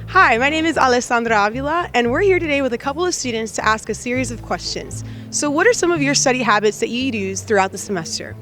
Hi, my name is Alessandra Avila, and we're here today with a couple of students to ask a series of questions. So what are some of your study habits that you use throughout the semester?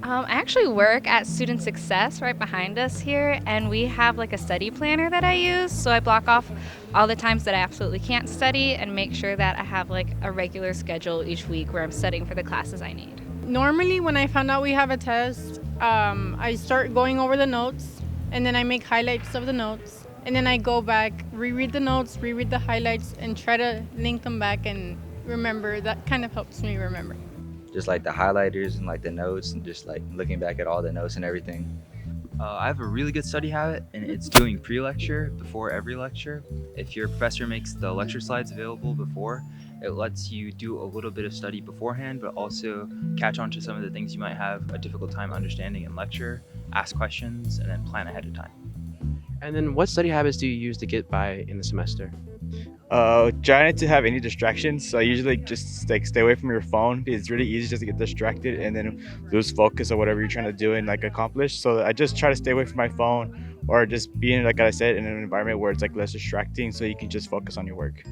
I actually work at Student Success right behind us here, and we have like a study planner that I use. So I block off all the times that I absolutely can't study and make sure that I have like a regular schedule each week where I'm studying for the classes I need. Normally, when I found out we have a test, I start going over the notes, and then I make highlights of the notes, and then I go back, reread the notes, reread the highlights, and try to link them back and remember. That kind of helps me remember. Just like the highlighters and like the notes and just like looking back at all the notes and everything. I have a really good study habit, and it's doing pre-lecture before every lecture. If your professor makes the lecture slides available before, it lets you do a little bit of study beforehand, but also catch on to some of the things you might have a difficult time understanding in lecture, ask questions, and then plan ahead of time. And then what study habits do you use to get by in the semester? Try not to have any distractions. So I usually just like stay away from your phone because it's really easy just to get distracted and then lose focus on whatever you're trying to do and like accomplish. So I just try to stay away from my phone or just being, like I said, in an environment where it's like less distracting so you can just focus on your work.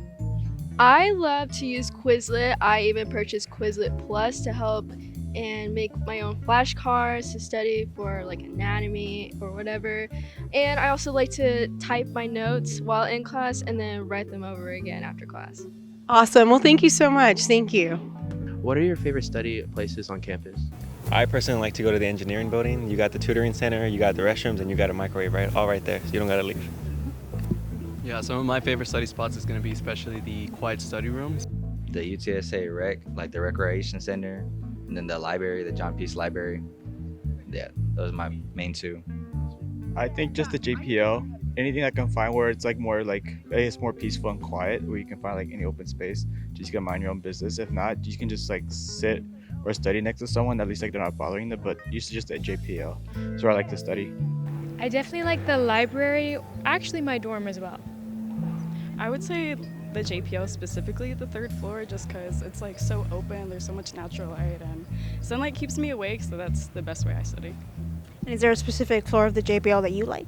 I love to use Quizlet. I even purchased Quizlet Plus to help and make my own flashcards to study for like anatomy or whatever. And I also like to type my notes while in class and then write them over again after class. Awesome. Well, thank you so much. Thank you. What are your favorite study places on campus? I personally like to go to the engineering building. You got the tutoring center, you got the restrooms, and you got a microwave all right there, so you don't gotta leave. Yeah, some of my favorite study spots is going to be especially the quiet study rooms. The UTSA Rec, like the Recreation Center, and then the library, the John Peace Library. Yeah, those are my main two. I think just the JPL, anything I can find where it's like more like it's more peaceful and quiet, where you can find like any open space, just you can mind your own business. If not, you can just like sit or study next to someone, at least like they're not bothering them. But usually just at JPL, so I like to study. I definitely like the library, actually my dorm as well. I would say the JPO, specifically the third floor, just because it's like so open, there's so much natural light, and sunlight keeps me awake, so that's the best way I study. And is there a specific floor of the JPL that you like?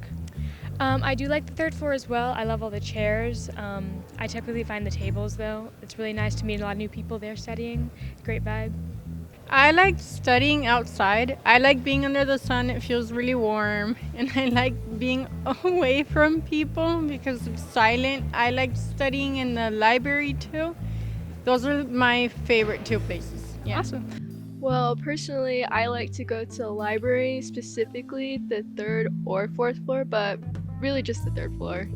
I do like the third floor as well. I love all the chairs. I typically find the tables though. It's really nice to meet a lot of new people there studying. Great vibe. I like studying outside. I like being under the sun. It feels really warm. And I like being away from people because it's silent. I like studying in the library too. Those are my favorite two places. Yeah. Awesome. Well, personally, I like to go to the library, specifically the third or fourth floor, but really just the third floor.